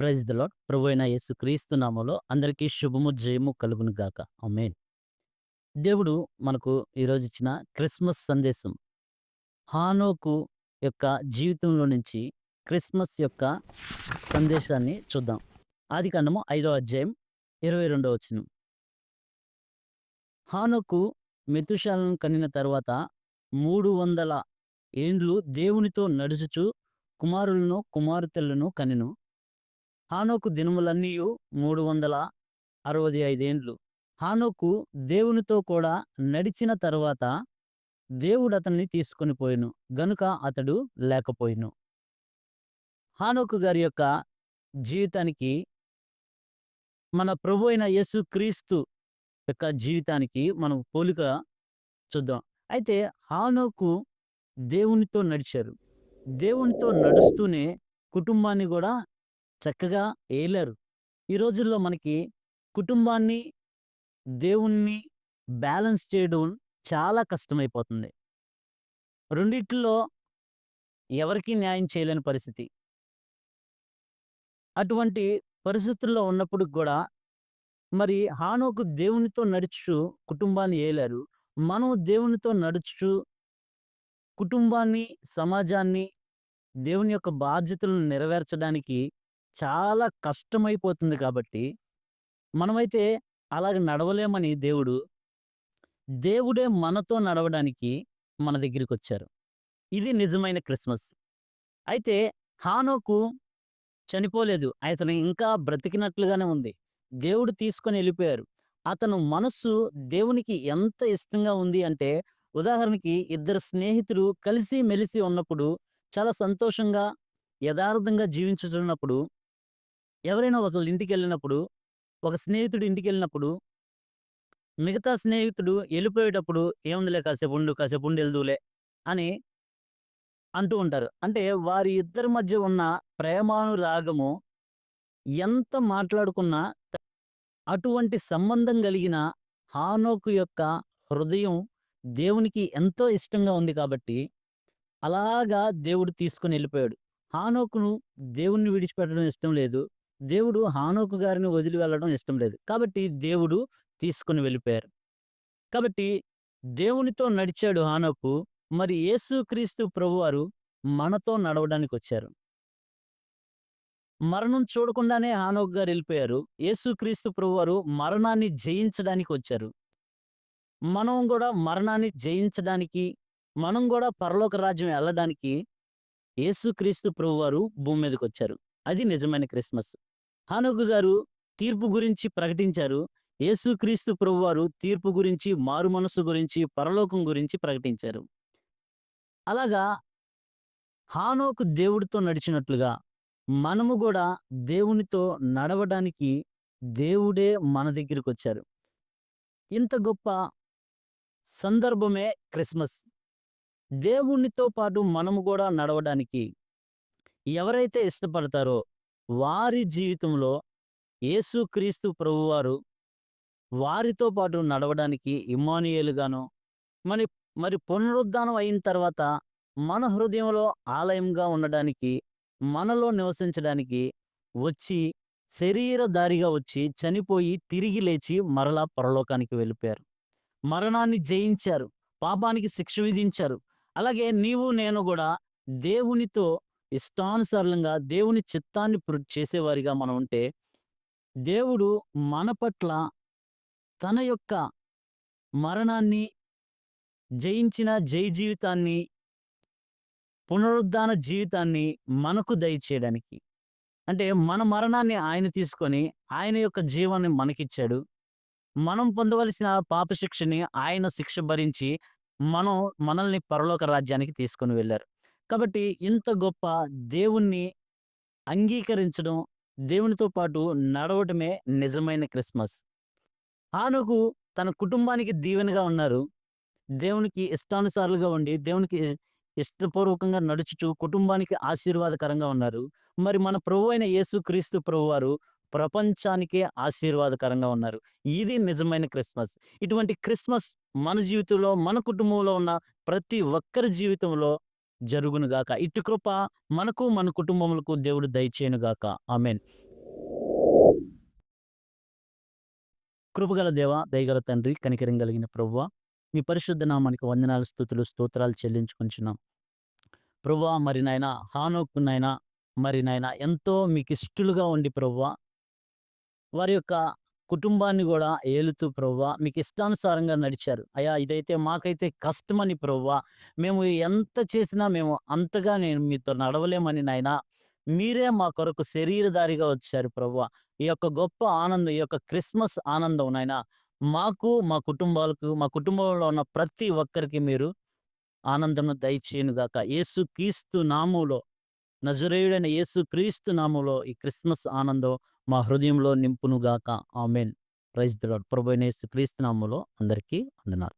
Praise the lord. ప్రభువైన యేసుక్రీస్తు నామములో అందరికీ శుభము, జయము కలుగును గాక. ఆమేన్. దేవుడు మనకు ఈరోజు ఇచ్చిన క్రిస్మస్ సందేశం. హానోకు యొక్క జీవితంలో నుంచి క్రిస్మస్ యొక్క సందేశాన్ని చూద్దాం. ఆదికాండము 5వ అధ్యాయం 22వ వచనం. హానోకు మెతూషెలను కనిన తరువాత 300 ఏండ్లు దేవునితో నడుచుచు కుమారులను, కుమార్తెలను కనెను. హానోకు దినములన్నీయు 365 ఏండ్లు. హానోకు దేవునితో కూడా నడిచిన తరువాత దేవుడతన్ని తీసుకొని పోయెను గనుక అతడు లేకపోయెను. హానోకు గారి యొక్క జీవితానికి, మన ప్రభువైన యేసుక్రీస్తు యొక్క జీవితానికి మనం పోలిక చూద్దాం. అయితే హానోకు దేవునితో నడిచారు. దేవునితో నడుస్తూనే కుటుంబాన్ని గూడా చక్కగా ఏలారు. ఈ రోజుల్లో మనకి కుటుంబాన్ని, దేవుణ్ణి బ్యాలెన్స్ చేయడం చాలా కష్టమైపోతుంది. రెండిట్లో ఎవరికీ న్యాయం చేయలేని పరిస్థితి. అటువంటి పరిస్థితుల్లో ఉన్నప్పుడు గూడా మరి హానోకు దేవునితో నడుచుచు కుటుంబాన్ని ఏలారు. మనం దేవునితో నడుచుచు కుటుంబాన్ని, సమాజాన్ని, దేవుని యొక్క బాధ్యతలను నెరవేర్చడానికి చాలా కష్టమైపోతుంది కాబట్టి, మనమైతే అలాగ నడవలేమని దేవుడే మనతో నడవడానికి మన దగ్గరికొచ్చారు. ఇది నిజమైన క్రిస్మస్. అయితే హానోకు చనిపోలేదు. అతను ఇంకా బ్రతికినట్లుగానే ఉంది. దేవుడు తీసుకొని ఎళ్ళిపోయారు. అతను మనస్సు దేవునికి ఎంత ఇష్టంగా ఉంది అంటే, ఉదాహరణకి ఇద్దరు స్నేహితులు కలిసి మెలిసి ఉన్నప్పుడు, చాలా సంతోషంగా, యథార్థంగా జీవించుతున్నప్పుడు, ఎవరైనా ఒకళ్ళ ఇంటికెళ్ళినప్పుడు, ఒక స్నేహితుడు ఇంటికెళ్ళినప్పుడు, మిగతా స్నేహితుడు ఎళ్ళిపోయేటప్పుడు, "ఏముందిలే కాసేపుండి ఎళ్దువులే" అని అంటూ ఉంటారు. అంటే వారి ఇద్దరి మధ్య ఉన్న ప్రేమానురాగము ఎంత మాట్లాడుకున్నా, అటువంటి సంబంధం గలిగిన హానోకు యొక్క హృదయం దేవునికి ఎంతో ఇష్టంగా ఉంది కాబట్టి, అలాగా దేవుడు తీసుకొని ఎళ్ళిపోయాడు. హానోకును దేవుణ్ణి విడిచిపెట్టడం ఇష్టం లేదు. దేవుడు హానోకు గారిని వదిలి వెళ్ళడం ఇష్టం లేదు. కాబట్టి దేవుడు తీసుకొని వెళ్ళిపోయారు. కాబట్టి దేవునితో నడిచాడు హానోకు. మరి యేసుక్రీస్తు ప్రభువారు మనతో నడవడానికొచ్చారు. మరణం చూడకుండానే హానోకు గారు ఎళ్ళిపోయారు. యేసుక్రీస్తు ప్రభువారు మరణాన్ని జయించడానికి వచ్చారు. మనం గూడా మరణాన్ని జయించడానికి, మనం గూడా పరలోక రాజ్యం ఎళ్ళడానికి యేసుక్రీస్తు ప్రభువారు భూమి మీదకొచ్చారు. అది నిజమైన క్రిస్మస్. హానోకు గారు తీర్పు గురించి ప్రకటించారు. యేసుక్రీస్తు ప్రభువారు తీర్పు గురించి, మారుమనస్సు గురించి, పరలోకం గురించి ప్రకటించారు. అలాగా హానోకు దేవుడితో నడిచినట్లుగా మనము గూడా దేవునితో నడవడానికి దేవుడే మన దగ్గరికొచ్చారు. ఇంత గొప్ప సందర్భమే క్రిస్మస్. దేవునితో పాటు మనము గూడా నడవడానికి ఎవరైతే ఇష్టపడతారో వారి జీవితంలో యేసుక్రీస్తు ప్రభువారు వారితో పాటు నడవడానికి ఇమ్మానుయేలుగాను, మరి మరి పునరుద్ధానం అయిన తర్వాత మన హృదయంలో ఆలయంగా ఉండడానికి, మనలో నివసించడానికి వచ్చి, శరీరధారిగా వచ్చి, చనిపోయి, తిరిగి లేచి మరలా పరలోకానికి వెళ్ళిపోయారు. మరణాన్ని జయించారు. పాపానికి శిక్ష విధించారు. అలాగే నీవు నేను గూడా దేవునితో ఇష్టానుసారంగా దేవుని చిత్తాన్ని చేసేవారిగా మనం ఉంటే, దేవుడు మన పట్ల తన యొక్క మరణాన్ని జయించిన జయ జీవితాన్ని, పునరుద్ధాన జీవితాన్ని మనకు దయచేయడానికి, అంటే మన మరణాన్ని ఆయన తీసుకొని ఆయన యొక్క జీవాన్ని మనకిచ్చాడు. మనం పొందవలసిన పాప శిక్షని ఆయన శిక్ష భరించి మనల్ని పరలోక రాజ్యానికి తీసుకొని వెళ్లారు. కాబట్టి ఇంత గొప్ప దేవుణ్ణి అంగీకరించడం, దేవునితో పాటు నడవడమే నిజమైన క్రిస్మస్. హానోకు తన కుటుంబానికి దీవెనగా ఉన్నారు. దేవునికి ఇష్టానుసారులుగా ఉండి, దేవునికి ఇష్టపూర్వకంగా నడుచుచు కుటుంబానికి ఆశీర్వాదకరంగా ఉన్నారు. మరి మన ప్రభువైన యేసుక్రీస్తు ప్రభువారు ప్రపంచానికే ఆశీర్వాదకరంగా ఉన్నారు. ఇది నిజమైన క్రిస్మస్. ఇటువంటి క్రిస్మస్ మన జీవితంలో, మన కుటుంబంలో ఉన్న ప్రతి ఒక్కరి జీవితంలో జరుగును గాక. ఇట్టి కృప మనకు, మన కుటుంబములకు దేవుడు దయచేయును గాక. ఆమేన్. కృపగల దేవ, దయగల తండ్రి, కనికరం కలిగిన ప్రభువా, మీ పరిశుద్ధ నామానికి వందనాలు, స్తుతులు, స్తోత్రాలు చెల్లించుకొనుచున్నాం. ప్రభువా, మరి నాయనా హానోకు నాయనా, మరి నాయనా ఎంతో మీకిష్టలుగా ఉండి ప్రభువా, వారి యొక్క కుటుంబాన్ని గూడా ఏలుతూ ప్రభువా, మీకిష్టానుసారంగా నడిచారు. అయ్యా! ఇదైతే మాకైతే కష్టమని ప్రభువా, మేము ఎంత చేసినా మేము అంతగా నేను మీతో నడవలేమని నాయనా, మీరే మా కొరకు శరీరధారిగా వచ్చారు ప్రభువా. ఈ యొక్క గొప్ప ఆనందం, ఈ యొక్క క్రిస్మస్ ఆనందం నాయనా, మాకు, మా కుటుంబాలకు, మా కుటుంబంలో ఉన్న ప్రతి ఒక్కరికి మీరు ఆనందమును దయచేయునుగాక. యేసుక్రీస్తు నామములో, నజరేయుడైన యేసుక్రీస్తు నామములో ఈ క్రిస్మస్ ఆనందం మా హృదయంలో నింపునుగాక. ఆమేన్. Praise the lord. ప్రభువైన యేసుక్రీస్తు నామములో అందరికీ వందనాలు.